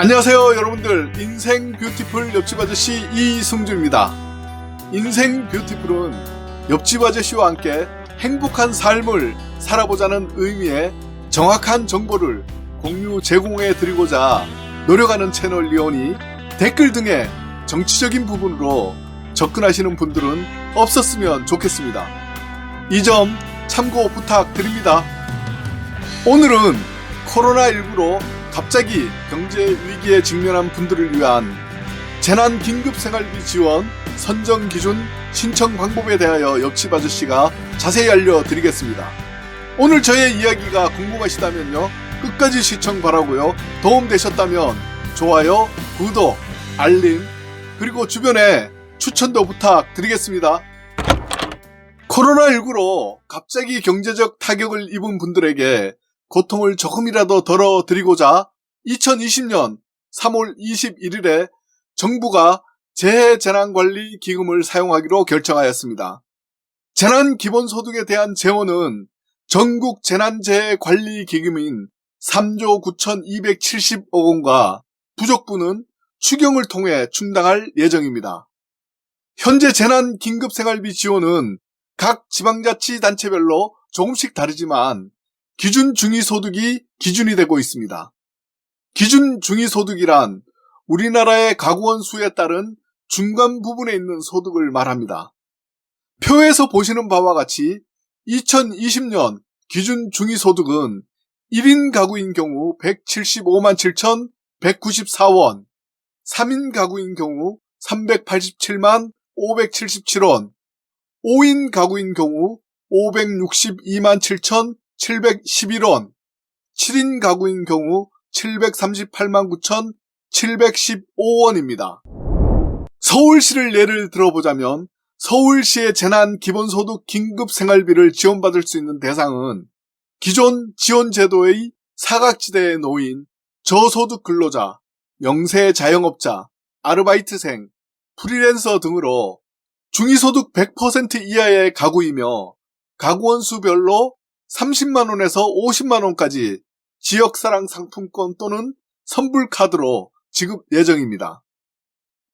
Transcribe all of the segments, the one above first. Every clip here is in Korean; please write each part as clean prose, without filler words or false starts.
안녕하세요 여러분들, 인생 뷰티풀 옆집 아저씨 이승주입니다. 인생 뷰티풀은 옆집 아저씨와 함께 행복한 삶을 살아보자는 의미의 정확한 정보를 공유 제공해 드리고자 노력하는 채널이오니 댓글 등의 정치적인 부분으로 접근하시는 분들은 없었으면 좋겠습니다. 이 점 참고 부탁드립니다. 오늘은 코로나19로 갑자기 경제 위기에 직면한 분들을 위한 재난 긴급 생활비 지원 선정 기준 신청 방법에 대하여 옆집 아저씨가 자세히 알려드리겠습니다. 오늘 저의 이야기가 궁금하시다면요, 끝까지 시청 바라고요. 도움되셨다면 좋아요, 구독, 알림, 그리고 주변에 추천도 부탁드리겠습니다. 코로나19로 갑자기 경제적 타격을 입은 분들에게 고통을 조금이라도 덜어드리고자 2020년 3월 21일에 정부가 재해재난관리기금을 사용하기로 결정하였습니다. 재난기본소득에 대한 재원은 전국 재난재해관리기금인 3조 9,270억 원과 부족분은 추경을 통해 충당할 예정입니다. 현재 재난긴급생활비 지원은 각 지방자치단체별로 조금씩 다르지만 기준 중위소득이 기준이 되고 있습니다. 기준 중위소득이란 우리나라의 가구원 수에 따른 중간 부분에 있는 소득을 말합니다. 표에서 보시는 바와 같이 2020년 기준 중위소득은 1인 가구인 경우 175만 7,194원, 3인 가구인 경우 387만 577원, 5인 가구인 경우 562만 7,711원, 7인 가구인 경우 738만 9,715원입니다. 서울시를 예를 들어보자면 서울시의 재난기본소득 긴급생활비를 지원받을 수 있는 대상은 기존 지원제도의 사각지대에 놓인 저소득 근로자, 영세 자영업자, 아르바이트생, 프리랜서 등으로 중위소득 100% 이하의 가구이며 가구원수별로 30만원에서 50만원까지 지역사랑 상품권 또는 선불카드로 지급 예정입니다.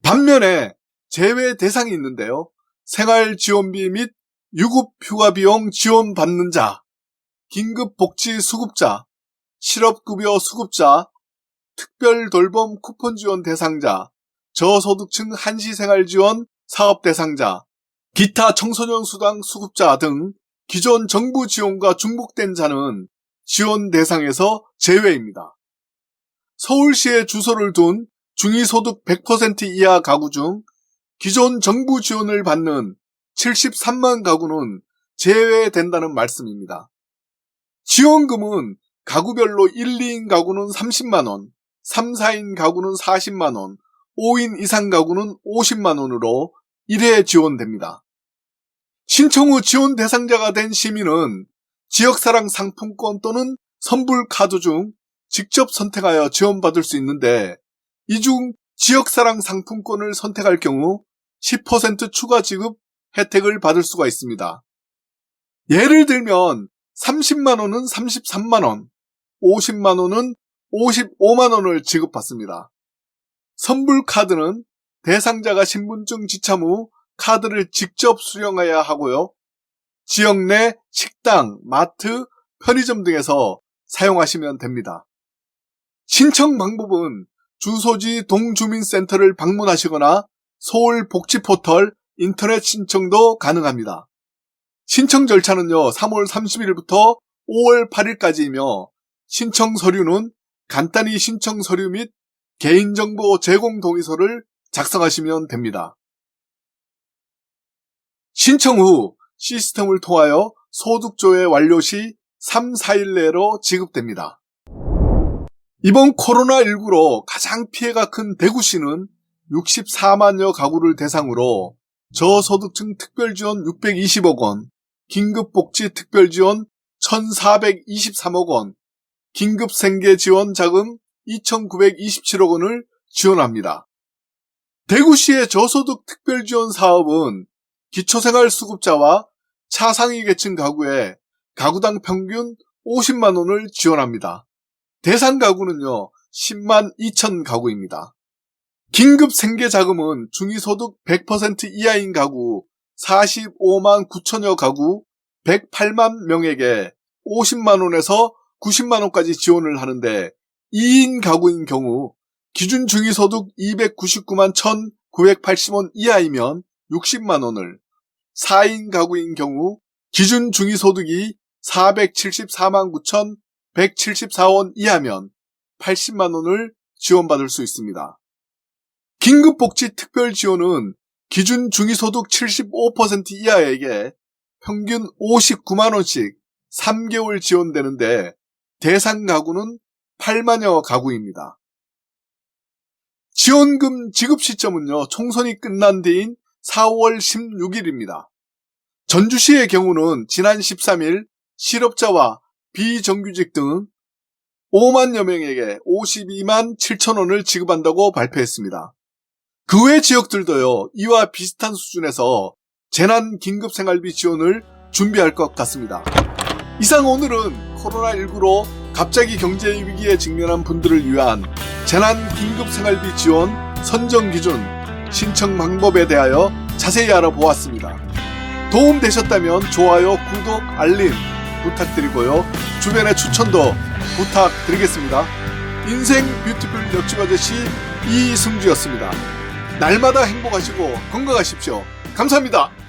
반면에 제외 대상이 있는데요. 생활지원비 및 유급휴가비용 지원받는 자, 긴급복지수급자, 실업급여 수급자, 특별돌봄 쿠폰 지원 대상자, 저소득층 한시생활지원 사업 대상자, 기타 청소년 수당 수급자 등 기존 정부 지원과 중복된 자는 지원 대상에서 제외입니다. 서울시에 주소를 둔 중위소득 100% 이하 가구 중 기존 정부 지원을 받는 73만 가구는 제외된다는 말씀입니다. 지원금은 가구별로 1, 2인 가구는 30만원, 3, 4인 가구는 40만원, 5인 이상 가구는 50만원으로 1회 지원됩니다. 신청 후 지원 대상자가 된 시민은 지역사랑 상품권 또는 선불카드 중 직접 선택하여 지원받을 수 있는데, 이 중 지역사랑 상품권을 선택할 경우 10% 추가 지급 혜택을 받을 수가 있습니다. 예를 들면 30만원은 33만원, 50만원은 55만원을 지급받습니다. 선불카드는 대상자가 신분증 지참 후 카드를 직접 수령해야 하고요. 지역 내 식당, 마트, 편의점 등에서 사용하시면 됩니다. 신청 방법은 주소지 동주민센터를 방문하시거나 서울복지포털 인터넷 신청도 가능합니다. 신청 절차는요, 3월 30일부터 5월 8일까지이며 신청 서류는 간단히 신청 서류 및 개인정보 제공 동의서를 작성하시면 됩니다. 신청 후 시스템을 통하여 소득조회 완료 시 3, 4일 내로 지급됩니다. 이번 코로나19로 가장 피해가 큰 대구시는 64만여 가구를 대상으로 저소득층 특별지원 620억 원, 긴급복지 특별지원 1,423억 원, 긴급생계지원 자금 2,927억 원을 지원합니다. 대구시의 저소득 특별지원 사업은 기초생활수급자와 차상위 계층 가구에 가구당 평균 50만 원을 지원합니다. 대상 가구는요, 10만 2천 가구입니다. 긴급 생계자금은 중위소득 100% 이하인 가구 45만 9천여 가구 108만 명에게 50만원에서 90만원까지 지원을 하는데 2인 가구인 경우 기준 중위소득 299만 1,980원 이하이면 60만원을, 4인 가구인 경우 기준 중위소득이 474만 9,174원 이하면 80만원을 지원받을 수 있습니다. 긴급복지 특별지원은 기준 중위소득 75% 이하에게 평균 59만원씩 3개월 지원되는데 대상 가구는 8만여 가구입니다. 지원금 지급 시점은요, 총선이 끝난 뒤인 4월 16일입니다. 전주시의 경우는 지난 13일 실업자와 비정규직 등 5만여 명에게 52만 7천원을 지급한다고 발표했습니다. 그 외 지역들도요, 이와 비슷한 수준에서 재난긴급생활비 지원을 준비할 것 같습니다. 이상 오늘은 코로나19로 갑자기 경제위기에 직면한 분들을 위한 재난긴급생활비 지원 선정기준 신청 방법에 대하여 자세히 알아보았습니다. 도움되셨다면 좋아요, 구독, 알림 부탁드리고요. 주변에 추천도 부탁드리겠습니다. 인생 뷰티풀 옆집 아저씨 이승주였습니다. 날마다 행복하시고 건강하십시오. 감사합니다.